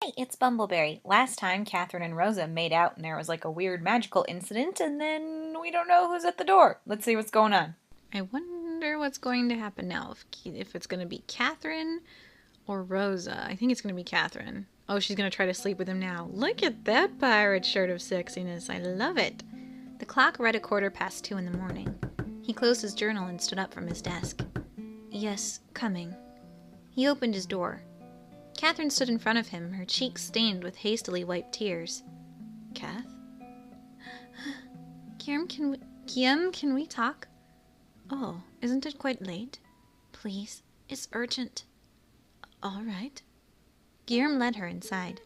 Hey, it's Bumbleberry. Last time, Catherine and Rosa made out and there was like a weird magical incident, and then we don't know who's at the door. Let's see what's going on. I wonder what's going to happen now. If it's going to be Catherine or Rosa. I think it's going to be Catherine. Oh, she's going to try to sleep with him now. Look at that pirate shirt of sexiness. I love it. The clock read 2:15 in the morning. He closed his journal and stood up from his desk. Yes, coming. He opened his door. Catherine stood in front of him, her cheeks stained with hastily wiped tears. Kath? Guilleme, can we talk? Oh, isn't it quite late? Please, it's urgent. All right. Guillaume led her inside.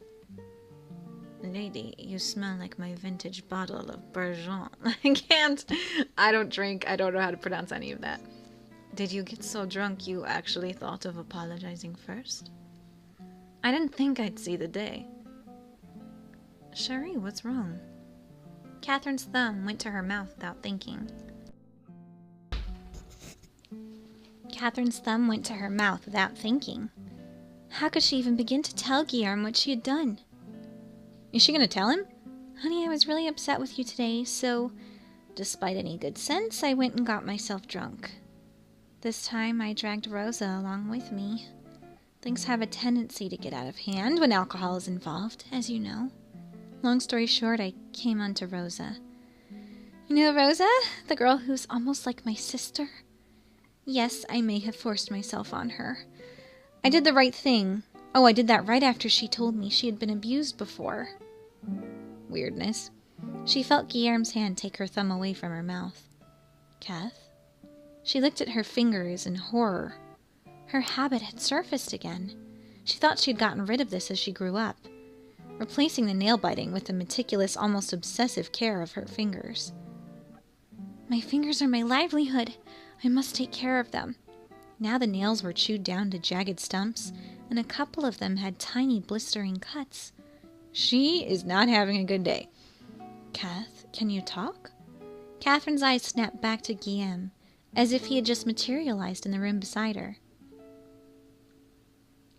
Lady, you smell like my vintage bottle of Bourgeon. I don't drink. I don't know how to pronounce any of that. Did you get so drunk you actually thought of apologizing first? I didn't think I'd see the day. Cherie, what's wrong? Catherine's thumb went to her mouth without thinking. How could she even begin to tell Guillaume what she had done? Is she going to tell him? Honey, I was really upset with you today, so, despite any good sense, I went and got myself drunk. This time I dragged Rosa along with me. Things have a tendency to get out of hand when alcohol is involved, as you know. Long story short, I came onto Rosa. You know Rosa? The girl who's almost like my sister? Yes, I may have forced myself on her. I did the right thing. Oh, I did that right after she told me she had been abused before. Weirdness. She felt Guillerme's hand take her thumb away from her mouth. Kath? She looked at her fingers in horror. Her habit had surfaced again. She thought she had gotten rid of this as she grew up, replacing the nail-biting with the meticulous, almost obsessive care of her fingers. My fingers are my livelihood. I must take care of them. Now the nails were chewed down to jagged stumps, and a couple of them had tiny blistering cuts. She is not having a good day. Kath, can you talk? Catherine's eyes snapped back to Guilleme, as if he had just materialized in the room beside her.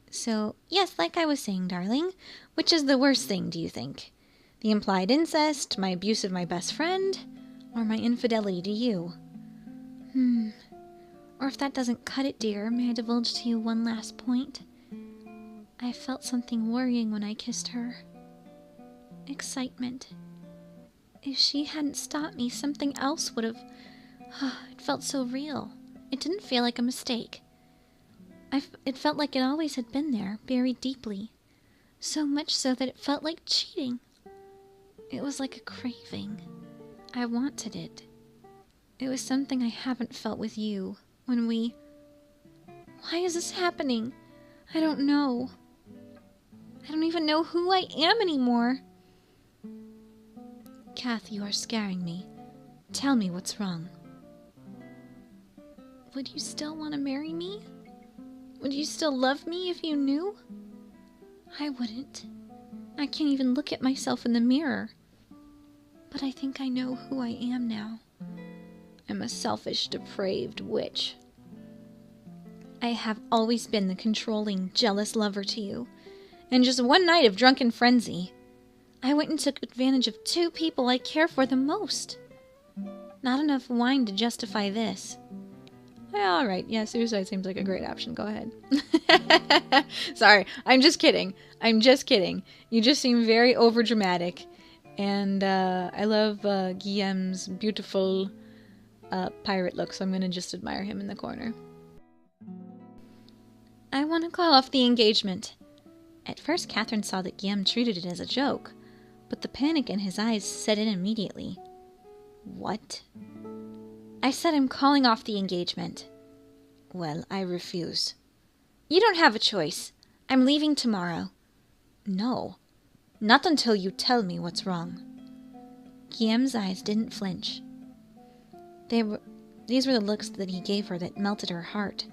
So, yes, like I was saying, darling, which is the worst thing, do you think? The implied incest, my abuse of my best friend, or my infidelity to you? Or if that doesn't cut it, dear, may I divulge to you one last point? I felt something worrying when I kissed her. Excitement. If she hadn't stopped me, something else would have... It felt so real. It didn't feel like a mistake. It felt like it always had been there, buried deeply. So much so that it felt like cheating. It was like a craving. I wanted it. It was something I haven't felt with you. When we... Why is this happening? I don't know. I don't even know who I am anymore. Kath, you are scaring me. Tell me what's wrong. Would you still want to marry me? Would you still love me if you knew? I wouldn't. I can't even look at myself in the mirror. But I think I know who I am now. I'm a selfish, depraved witch. I have always been the controlling, jealous lover to you. And just one night of drunken frenzy, I went and took advantage of two people I care for the most. Not enough wine to justify this. All right, yeah, suicide seems like a great option. Go ahead. Sorry, I'm just kidding. You just seem very overdramatic. And I love Guillem's beautiful pirate look, so I'm going to just admire him in the corner. I want to call off the engagement. At first, Catherine saw that Guilleme treated it as a joke, but the panic in his eyes set in immediately. What? I said I'm calling off the engagement. Well, I refuse. You don't have a choice. I'm leaving tomorrow. No, not until you tell me what's wrong. Guilleme's eyes didn't flinch. These were the looks that he gave her that melted her heart.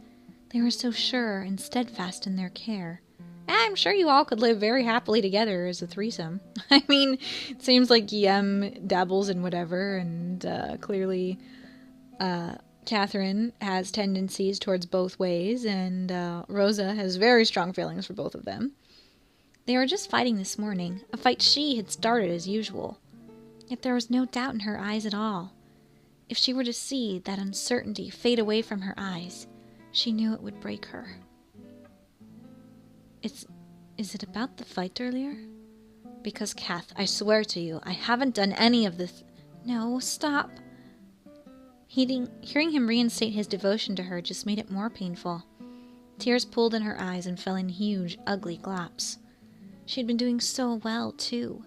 They were so sure and steadfast in their care. I'm sure you all could live very happily together as a threesome. I mean, it seems like Guilleme dabbles in whatever, and clearly Catherine has tendencies towards both ways, and Rosa has very strong feelings for both of them. They were just fighting this morning, a fight she had started as usual. Yet there was no doubt in her eyes at all. If she were to see that uncertainty fade away from her eyes, she knew it would break her. Is it about the fight earlier? Because, Kath, I swear to you, I haven't done any of this. No, stop. Hearing him reinstate his devotion to her just made it more painful. Tears pooled in her eyes and fell in huge, ugly glops. She had been doing so well, too.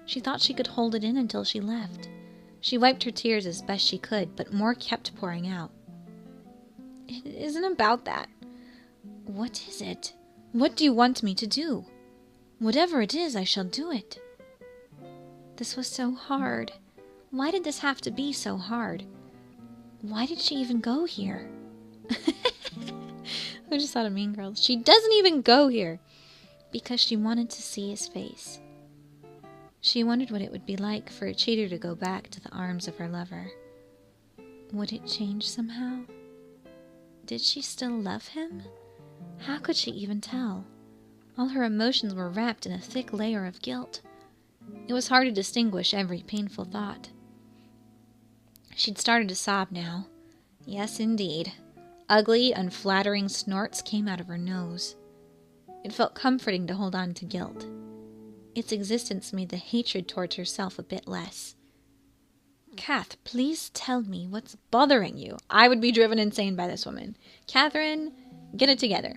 She thought she could hold it in until she left. She wiped her tears as best she could, but more kept pouring out. It isn't about that. What is it? What do you want me to do? Whatever it is, I shall do it. This was so hard. Why did this have to be so hard? Why did she even go here? I just thought of Mean Girls. She doesn't even go here. Because she wanted to see his face. She wondered what it would be like for a cheater to go back to the arms of her lover. Would it change somehow? Did she still love him? How could she even tell? All her emotions were wrapped in a thick layer of guilt. It was hard to distinguish every painful thought. She'd started to sob now. Yes, indeed. Ugly, unflattering snorts came out of her nose. It felt comforting to hold on to guilt. Its existence made the hatred towards herself a bit less. Kath, please tell me what's bothering you. I would be driven insane by this woman. Catherine, get it together.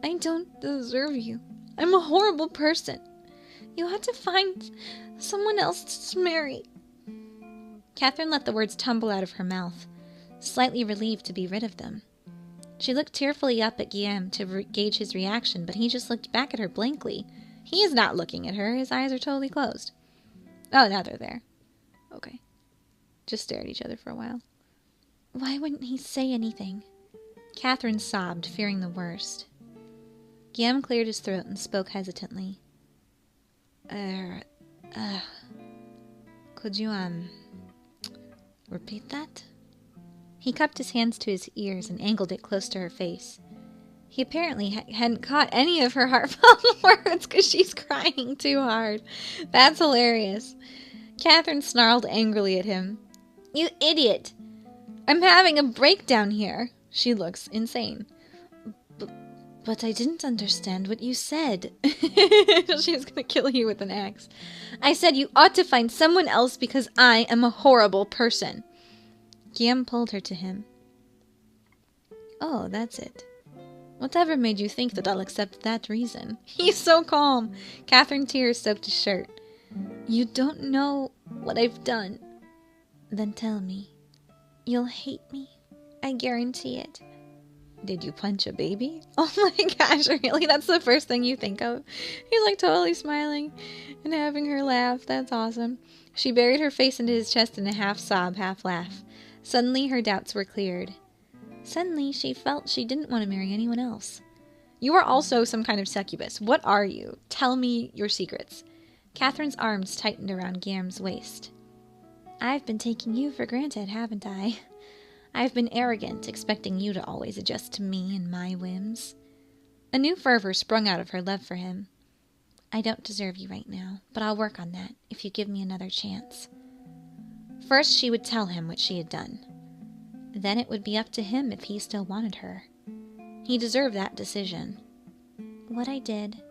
I don't deserve you. I'm a horrible person. You had to find someone else to marry. Catherine let the words tumble out of her mouth, slightly relieved to be rid of them. She looked tearfully up at Guilleme to gauge his reaction, but he just looked back at her blankly. He is not looking at her. His eyes are totally closed. Oh, now they're there. Okay. Just stare at each other for a while. Why wouldn't he say anything? Catherine sobbed, fearing the worst. Guilleme cleared his throat and spoke hesitantly. Could you, repeat that? He cupped his hands to his ears and angled it close to her face. He apparently hadn't caught any of her heartfelt words because she's crying too hard. That's hilarious. Catherine snarled angrily at him. You idiot! I'm having a breakdown here. She looks insane. But I didn't understand what you said. She's gonna kill you with an axe. I said you ought to find someone else because I am a horrible person. Guilleme pulled her to him. Oh, that's it. Whatever made you think that I'll accept that reason? He's so calm. Catherine's tears soaked his shirt. You don't know what I've done. Then tell me. You'll hate me. I guarantee it. Did you punch a baby? Oh my gosh, really? That's the first thing you think of? He's like totally smiling and having her laugh. That's awesome. She buried her face into his chest in a half sob, half laugh. Suddenly her doubts were cleared. Suddenly she felt she didn't want to marry anyone else. You are also some kind of succubus. What are you? Tell me your secrets. Catherine's arms tightened around Guilleme's waist. I've been taking you for granted, haven't I? I've been arrogant, expecting you to always adjust to me and my whims. A new fervor sprung out of her love for him. I don't deserve you right now, but I'll work on that if you give me another chance. First, she would tell him what she had done. Then it would be up to him if he still wanted her. He deserved that decision. What I did,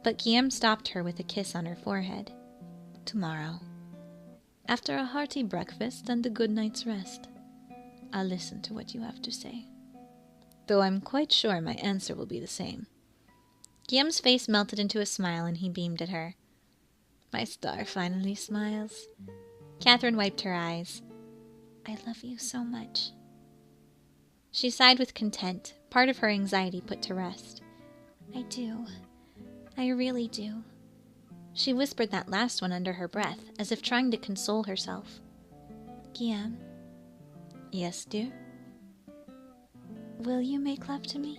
but Guilleme stopped her with a kiss on her forehead. Tomorrow. After a hearty breakfast and a good night's rest. I'll listen to what you have to say. Though I'm quite sure my answer will be the same. Guilleme's face melted into a smile and he beamed at her. My star finally smiles. Catherine wiped her eyes. I love you so much. She sighed with content, part of her anxiety put to rest. I do. I really do. She whispered that last one under her breath, as if trying to console herself. Guilleme. Yes, dear? Will you make love to me?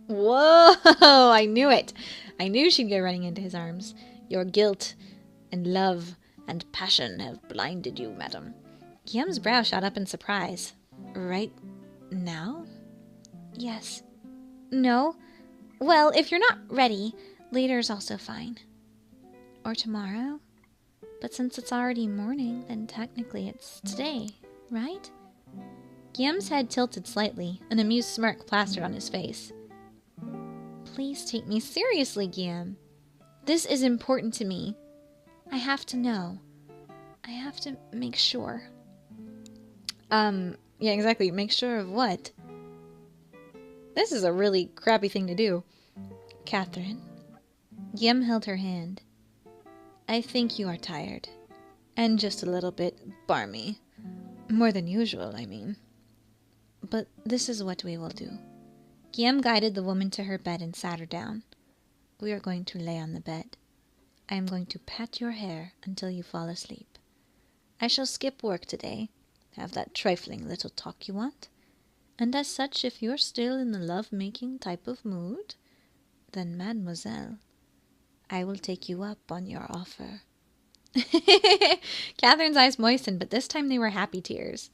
Whoa! I knew it! I knew she'd go running into his arms. Your guilt and love and passion have blinded you, madam. Guilleme's brow shot up in surprise. Right now? Yes. No? Well, if you're not ready, Later's also fine. Or tomorrow. But since it's already morning, then technically it's today, right? Guilleme's head tilted slightly, an amused smirk plastered on his face. Please take me seriously, Guilleme. This is important to me. I have to know. I have to make sure. Yeah, exactly. Make sure of what? This is a really crappy thing to do. Catherine. Guilleme held her hand. I think you are tired. And just a little bit barmy. More than usual, I mean. But this is what we will do. Guilleme guided the woman to her bed and sat her down. We are going to lay on the bed. I am going to pat your hair until you fall asleep. I shall skip work today, have that trifling little talk you want, and as such, if you're still in the love-making type of mood, then, mademoiselle, I will take you up on your offer. Catherine's eyes moistened, but this time they were happy tears.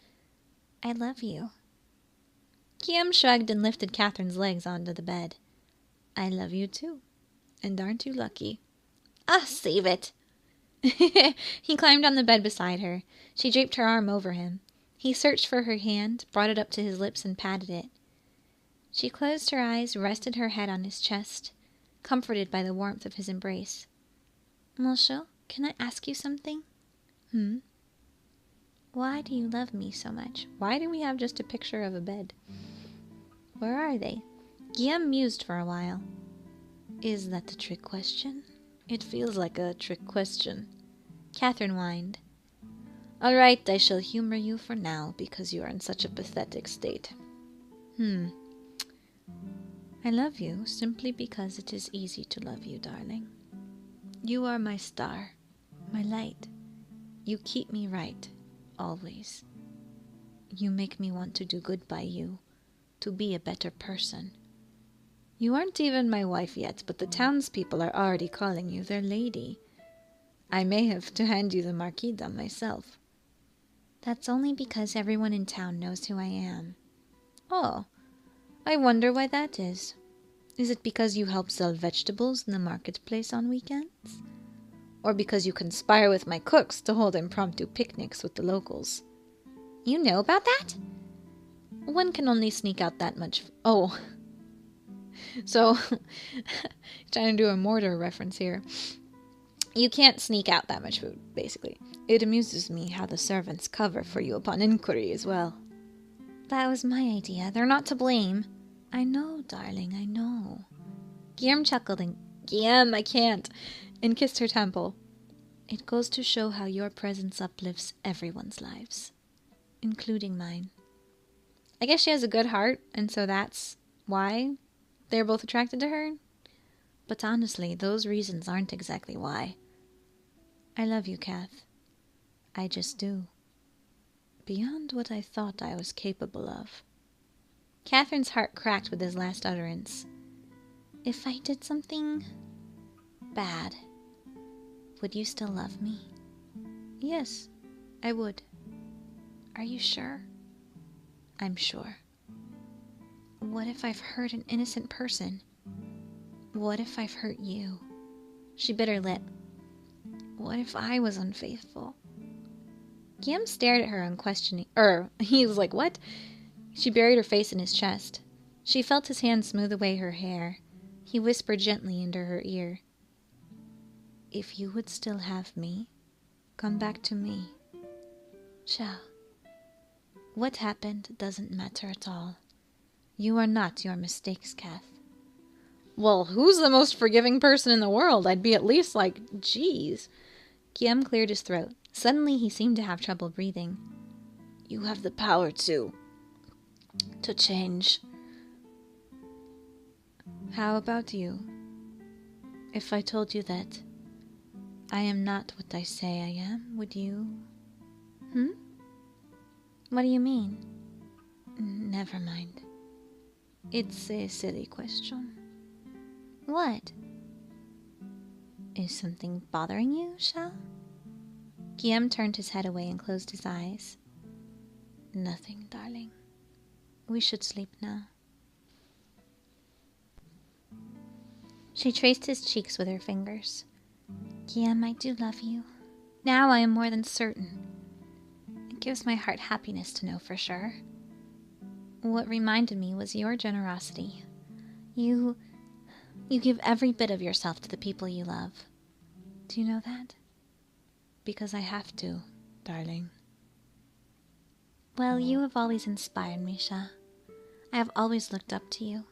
I love you. Guilleme shrugged and lifted Catherine's legs onto the bed. I love you too, and aren't you lucky? Ah, save it! He climbed on the bed beside her. She draped her arm over him. He searched for her hand, brought it up to his lips, and patted it. She closed her eyes, rested her head on his chest, comforted by the warmth of his embrace. Monsieur, can I ask you something? Why do you love me so much? Why do we have just a picture of a bed? Where are they? Guilleme mused for a while. Is that the trick question? It feels like a trick question. Catherine whined. All right, I shall humor you for now, because you are in such a pathetic state. I love you simply because it is easy to love you, darling. You are my star, my light. You keep me right, always. You make me want to do good by you, to be a better person. You aren't even my wife yet, but the townspeople are already calling you their lady. I may have to hand you the marquisdom myself. That's only because everyone in town knows who I am. Oh, I wonder why that is. Is it because you help sell vegetables in the marketplace on weekends? Or because you conspire with my cooks to hold impromptu picnics with the locals? You know about that? One can only sneak out that much. Oh. So, trying to do a mortar reference here. You can't sneak out that much food, basically. It amuses me how the servants cover for you upon inquiry as well. That was my idea. They're not to blame. I know, darling, I know. Guilleme chuckled and, Guilleme, I can't, and kissed her temple. It goes to show how your presence uplifts everyone's lives, including mine. I guess she has a good heart, and so that's why they're both attracted to her. But honestly, those reasons aren't exactly why. I love you, Kath. I just do. Beyond what I thought I was capable of. Catherine's heart cracked with his last utterance. If I did something bad, would you still love me? Yes, I would. Are you sure? I'm sure. What if I've hurt an innocent person? What if I've hurt you? She bit her lip. What if I was unfaithful? Guilleme stared at her unquestioning. He was like, what? She buried her face in his chest. She felt his hand smooth away her hair. He whispered gently into her ear. If you would still have me, come back to me. Ciao. What happened doesn't matter at all. You are not your mistakes, Kath. Well, who's the most forgiving person in the world? I'd be at least like, geez. Guilleme cleared his throat. Suddenly he seemed to have trouble breathing. You have the power to change. How about you? If I told you that I am not what I say I am, would you? What do you mean? Never mind. It's a silly question. What? Is something bothering you, Shell? Guilleme turned his head away and closed his eyes. Nothing, darling. We should sleep now. She traced his cheeks with her fingers. Guilleme, I do love you. Now I am more than certain. It gives my heart happiness to know for sure. What reminded me was your generosity. You give every bit of yourself to the people you love. Do you know that? Because I have to, darling. Well, you have always inspired me, Sha. I have always looked up to you.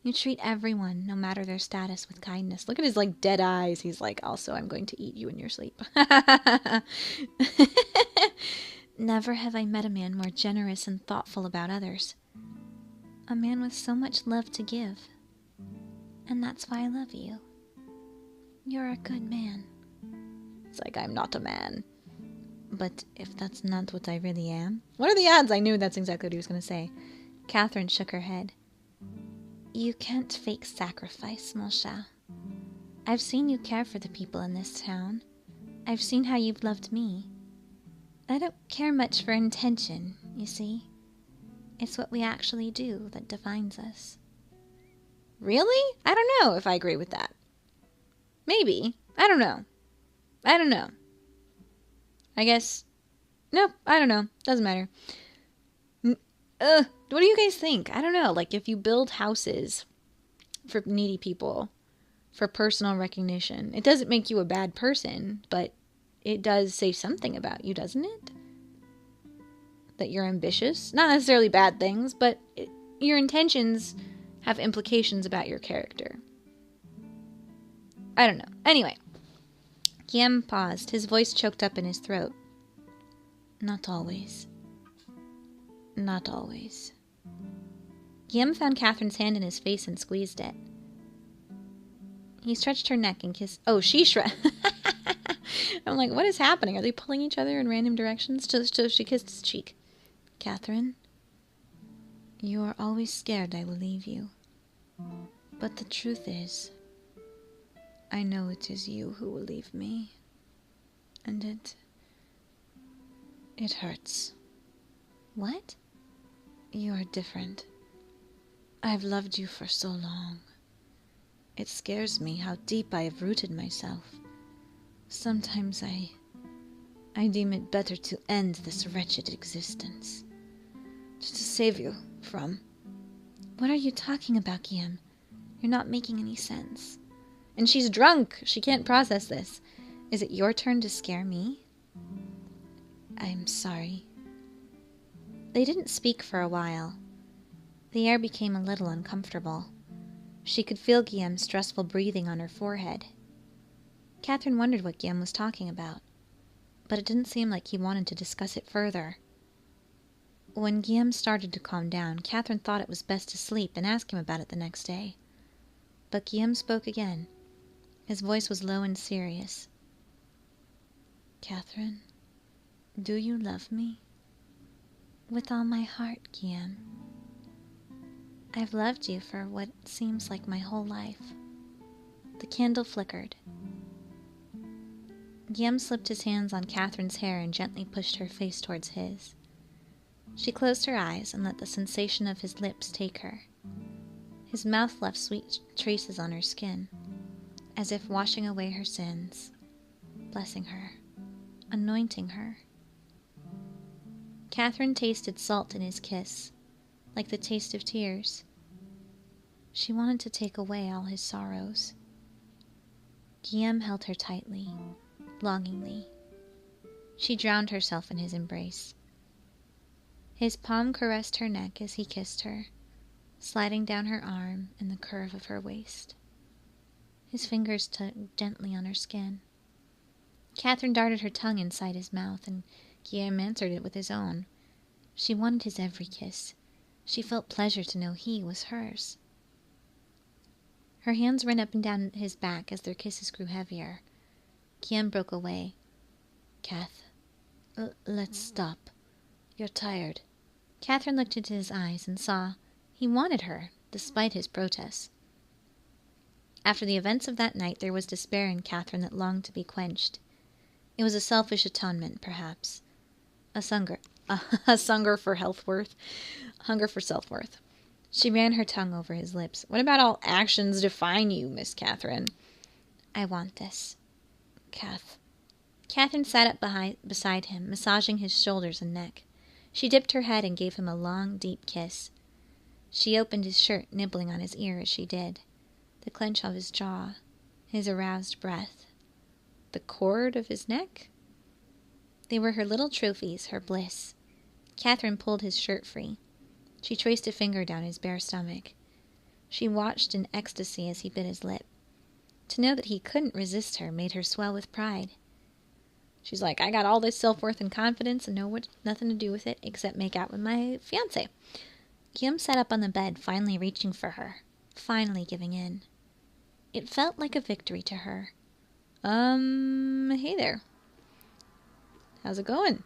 You treat everyone, no matter their status, with kindness. Look at his, dead eyes. He's like, also, I'm going to eat you in your sleep. Never have I met a man more generous and thoughtful about others. A man with so much love to give. And that's why I love you. You're a good man. It's like, I'm not a man. But if that's not what I really am... What are the odds? I knew that's exactly what he was going to say. Catherine shook her head. You can't fake sacrifice, mon chat. I've seen you care for the people in this town. I've seen how you've loved me. I don't care much for intention, you see. It's what we actually do that defines us. Really? I don't know if I agree with that. Maybe. I don't know. I guess... Nope, I don't know. Doesn't matter. What do you guys think? I don't know. If you build houses for needy people, for personal recognition, it doesn't make you a bad person, but it does say something about you, doesn't it? That you're ambitious. Not necessarily bad things, but your intentions have implications about your character. I don't know. Anyway. Guilleme paused, his voice choked up in his throat. Not always. Not always. Guilleme found Catherine's hand in his face and squeezed it. He stretched her neck and kissed... Oh, she I'm like, what is happening? Are they pulling each other in random directions? So she kissed his cheek. Catherine, you are always scared I will leave you. But the truth is, I know it is you who will leave me. And it hurts. What? You are different. I've loved you for so long. It scares me how deep I have rooted myself. Sometimes I deem it better to end this wretched existence. To save you from... What are you talking about, Guilleme? You're not making any sense. And she's drunk. She can't process this. Is it your turn to scare me? I'm sorry. They didn't speak for a while. The air became a little uncomfortable. She could feel Guilleme's stressful breathing on her forehead. Catherine wondered what Guilleme was talking about, but it didn't seem like he wanted to discuss it further. When Guilleme started to calm down, Catherine thought it was best to sleep and ask him about it the next day. But Guilleme spoke again. His voice was low and serious. Catherine, do you love me? With all my heart, Guilleme. I've loved you for what seems like my whole life. The candle flickered. Guilleme slipped his hands on Catherine's hair and gently pushed her face towards his. She closed her eyes and let the sensation of his lips take her. His mouth left sweet traces on her skin, as if washing away her sins, blessing her, anointing her. Catherine tasted salt in his kiss, like the taste of tears. She wanted to take away all his sorrows. Guilleme held her tightly, longingly. She drowned herself in his embrace. His palm caressed her neck as he kissed her, sliding down her arm and the curve of her waist. His fingers tugged gently on her skin. Catherine darted her tongue inside his mouth, and Guilleme answered it with his own. She wanted his every kiss. She felt pleasure to know he was hers. Her hands ran up and down his back as their kisses grew heavier. Guilleme broke away. Kath, let's stop. You're tired. Catherine looked into his eyes and saw he wanted her, despite his protests. After the events of that night, there was despair in Catherine that longed to be quenched. It was a selfish atonement, perhaps. A hunger for self-worth. She ran her tongue over his lips. What about all actions define you, Miss Catherine? I want this, Kath. Catherine sat up beside him, massaging his shoulders and neck. She dipped her head and gave him a long, deep kiss. She opened his shirt, nibbling on his ear as she did. The clench of his jaw, his aroused breath, the cord of his neck. They were her little trophies, her bliss. Catherine pulled his shirt free. She traced a finger down his bare stomach. She watched in ecstasy as he bit his lip. To know that he couldn't resist her made her swell with pride. She's like, I got all this self-worth and confidence and know nothing to do with it except make out with my fiancé. Guilleme sat up on the bed, finally reaching for her, finally giving in. It felt like a victory to her. Hey there. How's it going?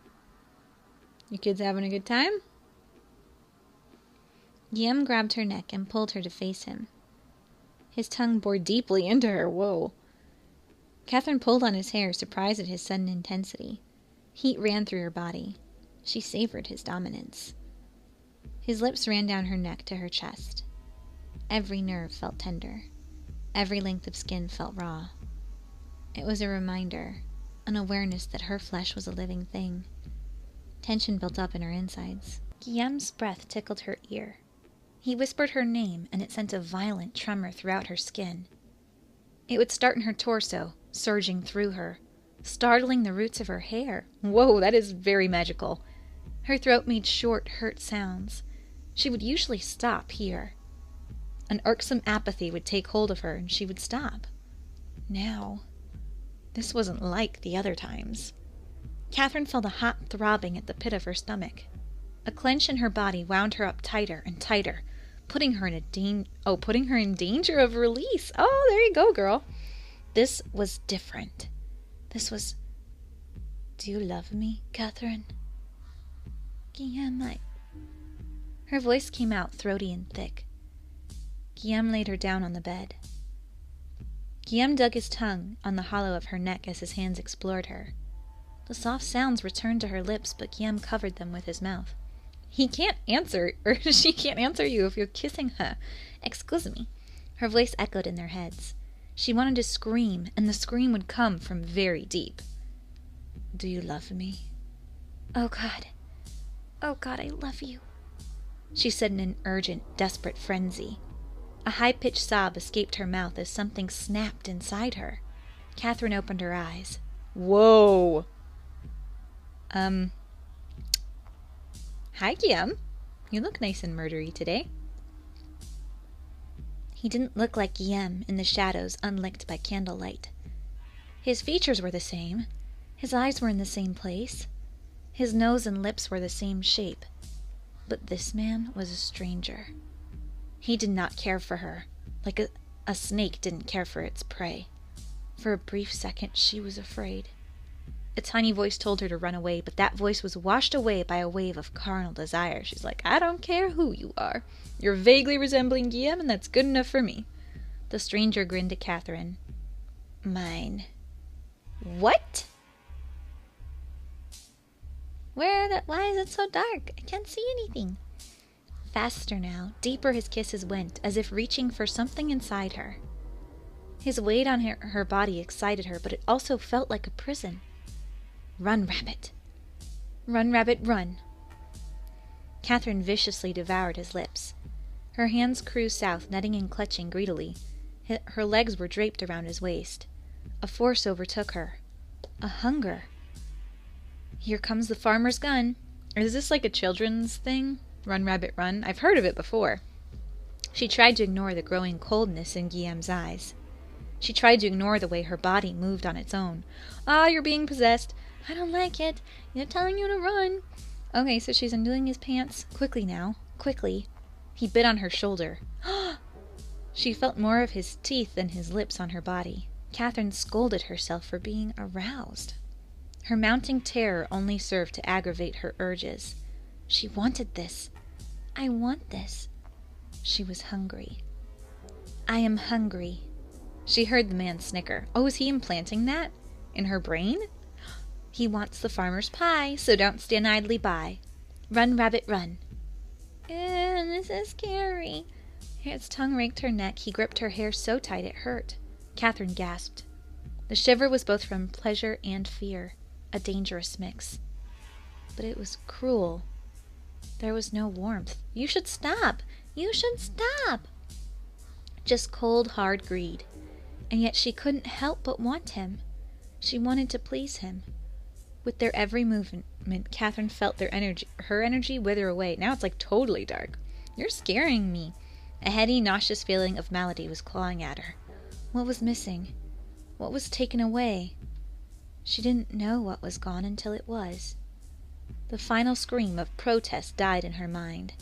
You kids having a good time? Guilleme grabbed her neck and pulled her to face him. His tongue bored deeply into her. Whoa. Catherine pulled on his hair, surprised at his sudden intensity. Heat ran through her body. She savored his dominance. His lips ran down her neck to her chest. Every nerve felt tender. Every length of skin felt raw. It was a reminder, an awareness that her flesh was a living thing. Tension built up in her insides. Guilleme's breath tickled her ear. He whispered her name, and it sent a violent tremor throughout her skin. It would start in her torso, surging through her, startling the roots of her hair. Whoa, that is very magical. Her throat made short, hurt sounds. She would usually stop here. An irksome apathy would take hold of her, and she would stop. Now, this wasn't like the other times. Catherine felt a hot throbbing at the pit of her stomach. A clench in her body wound her up tighter and tighter, putting her in danger of release. Oh, there you go, girl. This was different. This was, do you love me, Catherine? Guilleme, Her voice came out throaty and thick. Guilleme laid her down on the bed. Guilleme dug his tongue on the hollow of her neck as his hands explored her. The soft sounds returned to her lips, but Guilleme covered them with his mouth. He can't answer, or she can't answer you if you're kissing her. Excuse me. Her voice echoed in their heads. She wanted to scream, and the scream would come from very deep. Do you love me? Oh, God. Oh, God, I love you. She said in an urgent, desperate frenzy. A high-pitched sob escaped her mouth as something snapped inside her. Catherine opened her eyes. Whoa! Hi, Guilleme. You look nice and murdery today. He didn't look like Guilleme in the shadows unlicked by candlelight. His features were the same. His eyes were in the same place. His nose and lips were the same shape. But this man was a stranger. He did not care for her, like a snake didn't care for its prey. For a brief second, she was afraid. A tiny voice told her to run away, but that voice was washed away by a wave of carnal desire. She's like, I don't care who you are. You're vaguely resembling Guilleme, and that's good enough for me. The stranger grinned at Catherine. Mine. What? Why is it so dark? I can't see anything. Faster now, deeper his kisses went, as if reaching for something inside her. His weight on her body excited her, but it also felt like a prison. Run, rabbit. Run, rabbit, run. Catherine viciously devoured his lips. Her hands cruised south, netting and clutching greedily. Her legs were draped around his waist. A force overtook her. A hunger. Here comes the farmer's gun. Is this like a children's thing? Run, rabbit, run? I've heard of it before. She tried to ignore the growing coldness in Guilleme's eyes. She tried to ignore the way her body moved on its own. Ah, you're being possessed. I don't like it. They're telling you to run. Okay, so she's undoing his pants. Quickly now. Quickly. He bit on her shoulder. She felt more of his teeth than his lips on her body. Catherine scolded herself for being aroused. Her mounting terror only served to aggravate her urges. She wanted this. I want this. She was hungry. I am hungry. She heard the man snicker. Oh, is he implanting that? In her brain? He wants the farmer's pie, so don't stand idly by. Run, rabbit, run. This is scary. His tongue raked her neck. He gripped her hair so tight it hurt. Catherine gasped. The shiver was both from pleasure and fear, a dangerous mix. But it was cruel. There was no warmth. You should stop. You should stop. Just cold, hard greed. And yet she couldn't help but want him. She wanted to please him. With their every movement, Catherine felt her energy wither away. Now it's like totally dark. You're scaring me. A heady, nauseous feeling of malady was clawing at her. What was missing? What was taken away? She didn't know what was gone until it was. The final scream of protest died in her mind,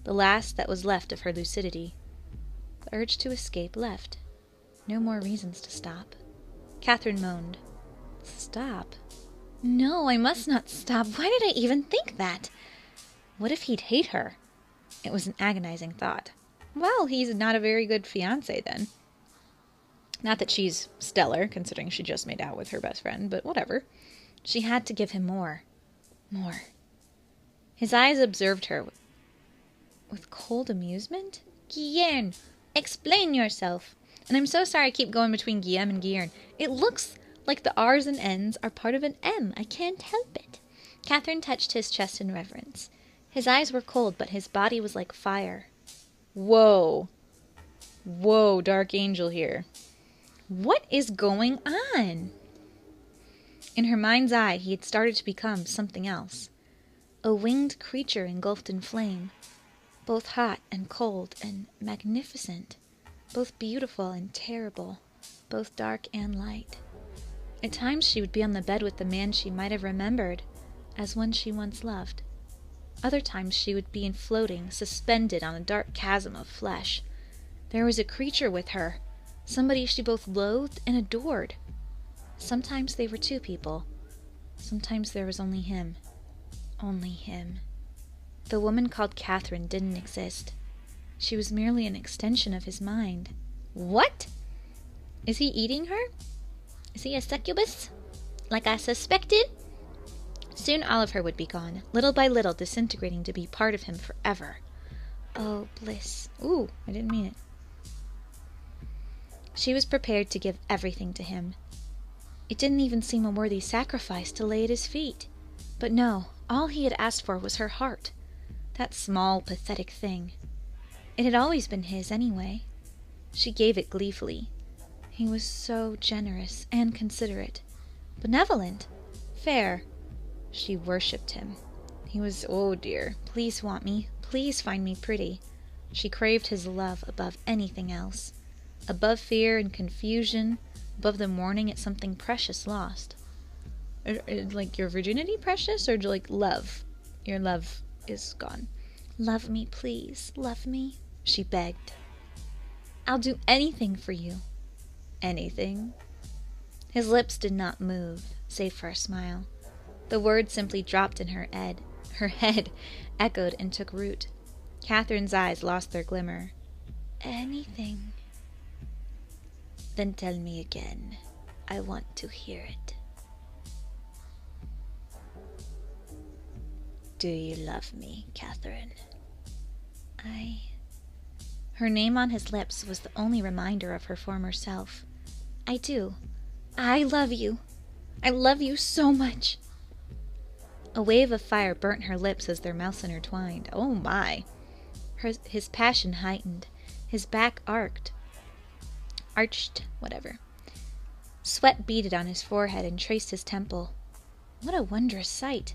the last that was left of her lucidity. The urge to escape left. No more reasons to stop. Catherine moaned. Stop? No, I must not stop. Why did I even think that? What if he'd hate her? It was an agonizing thought. Well, he's not a very good fiancé then. Not that she's stellar, considering she just made out with her best friend, but whatever. She had to give him more. More. His eyes observed her with cold amusement. Guillerne, explain yourself. And I'm so sorry I keep going between Guilleme and Guillerne. It looks like the R's and N's are part of an M. I can't help it. Catherine touched his chest in reverence. His eyes were cold, but his body was like fire. Whoa. Whoa, dark angel here. What is going on? In her mind's eye, he had started to become something else. A winged creature engulfed in flame. Both hot and cold and magnificent. Both beautiful and terrible. Both dark and light. At times she would be on the bed with the man she might have remembered as one she once loved. Other times she would be floating, suspended on a dark chasm of flesh. There was a creature with her, somebody she both loathed and adored. Sometimes they were two people. Sometimes there was only him. Only him. The woman called Catherine didn't exist. She was merely an extension of his mind. What? Is he eating her? Is he a succubus? Like I suspected? Soon all of her would be gone, little by little disintegrating to be part of him forever. Oh, bliss. Ooh, I didn't mean it. She was prepared to give everything to him. It didn't even seem a worthy sacrifice to lay at his feet. But no, all he had asked for was her heart. That small, pathetic thing. It had always been his anyway. She gave it gleefully. He was so generous and considerate. Benevolent. Fair. She worshipped him. He was, oh dear, please want me. Please find me pretty. She craved his love above anything else. Above fear and confusion. Above the mourning at something precious lost. Like your virginity precious, or like love? Your love is gone. Love me, please. Love me, she begged. I'll do anything for you. Anything? His lips did not move, save for a smile. The words simply dropped in her head. Her head echoed and took root. Catherine's eyes lost their glimmer. Anything. Then tell me again. I want to hear it. Do you love me, Catherine? Her name on his lips was the only reminder of her former self. I do. I love you. I love you so much. A wave of fire burnt her lips as their mouths intertwined. Oh my! His passion heightened. His back arched. Sweat beaded on his forehead and traced his temple. What a wondrous sight!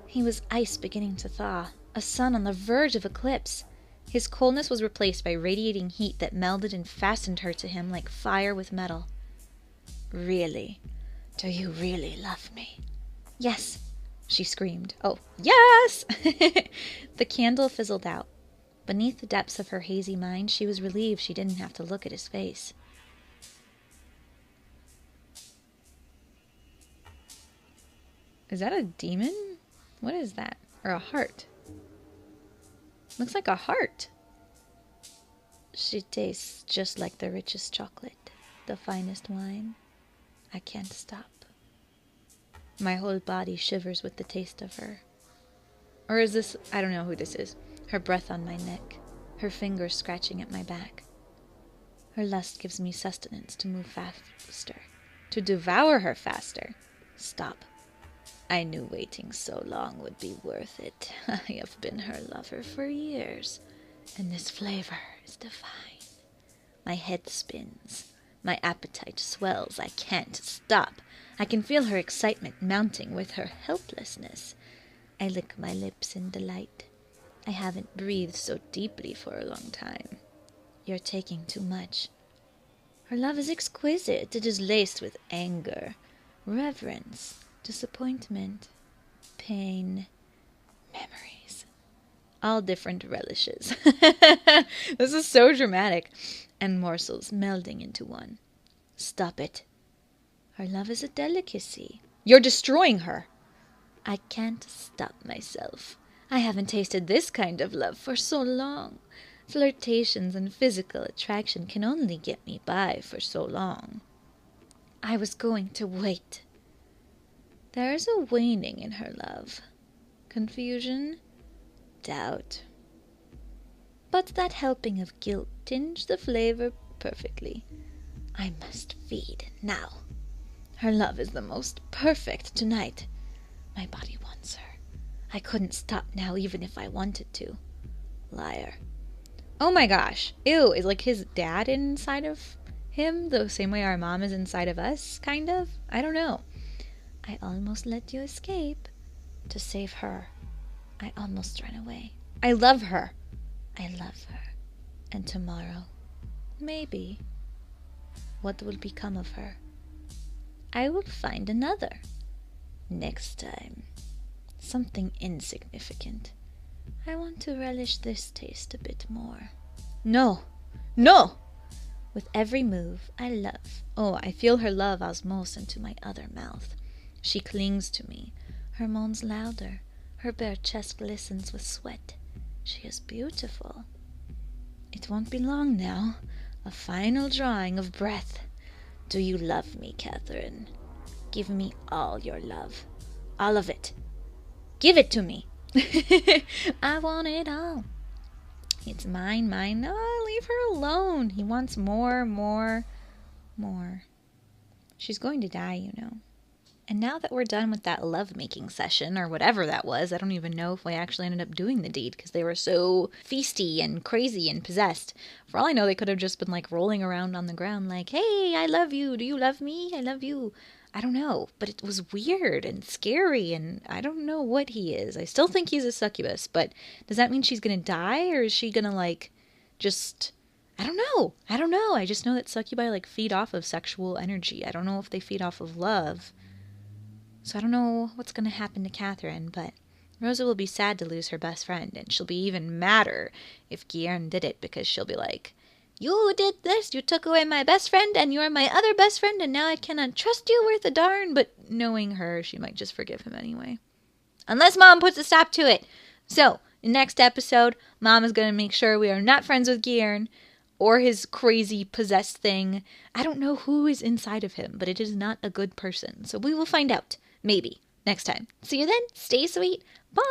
He was ice beginning to thaw, a sun on the verge of eclipse. His coldness was replaced by radiating heat that melded and fastened her to him like fire with metal. Really? Do you really love me? Yes, she screamed. Oh, yes! The candle fizzled out. Beneath the depths of her hazy mind, she was relieved she didn't have to look at his face. Is that a demon? What is that? Or a heart? Looks like a heart. She tastes just like the richest chocolate, the finest wine. I can't stop. My whole body shivers with the taste of her. Or is this... I don't know who this is. her breath on my neck, her fingers scratching at my back. Her lust gives me sustenance to move faster, to devour her faster. Stop. I knew waiting so long would be worth it. I have been her lover for years, and this flavor is divine. My head spins. My appetite swells. I can't stop. I can feel her excitement mounting with her helplessness. I lick my lips in delight. I haven't breathed so deeply for a long time. You're taking too much. Her love is exquisite. It is laced with anger, reverence, disappointment, pain, memories. All different relishes. This is so dramatic. And morsels melding into one. Stop it. Her love is a delicacy. You're destroying her. I can't stop myself. I haven't tasted this kind of love for so long. Flirtations and physical attraction can only get me by for so long. I was going to wait. There is a waning in her love. Confusion, doubt. But that helping of guilt tinged the flavor perfectly. I must feed now. Her love is the most perfect tonight. My body wants her. I couldn't stop now even if I wanted to. Liar. Oh my gosh. Ew, is like his dad inside of him the same way our mom is inside of us, kind of? I don't know. I almost let you escape to save her. I almost ran away. I love her. I love her. And tomorrow, maybe, what will become of her? I will find another. Next time. Something insignificant. I want to relish this taste a bit more. No! No! With every move, I love. Oh, I feel her love osmose into my other mouth. She clings to me. Her moans louder. Her bare chest glistens with sweat. She is beautiful. It won't be long now. A final drawing of breath. Do you love me, Catherine? Give me all your love. All of it. Give it to me. I want it all. It's mine, mine. Oh, leave her alone. He wants more, more, more. She's going to die, you know. And now that we're done with that love-making session, or whatever that was, I don't even know if we actually ended up doing the deed, because they were so feisty and crazy and possessed. For all I know, they could have just been, like, rolling around on the ground like, hey, I love you, do you love me? I love you. I don't know, but it was weird and scary, and I don't know what he is. I still think he's a succubus, but does that mean she's gonna die, or is she gonna, like, just... I don't know. I just know that succubi, like, feed off of sexual energy. I don't know if they feed off of love. So I don't know what's going to happen to Catherine, but Rosa will be sad to lose her best friend, and she'll be even madder if Guillerne did it, because she'll be like, you did this, you took away my best friend, and you're my other best friend, and now I cannot trust you worth a darn, but knowing her, she might just forgive him anyway. Unless Mom puts a stop to it. So, in the next episode, Mom is going to make sure we are not friends with Guillerne, or his crazy possessed thing. I don't know who is inside of him, but it is not a good person, so we will find out. Maybe. Next time. See you then. Stay sweet. Bye.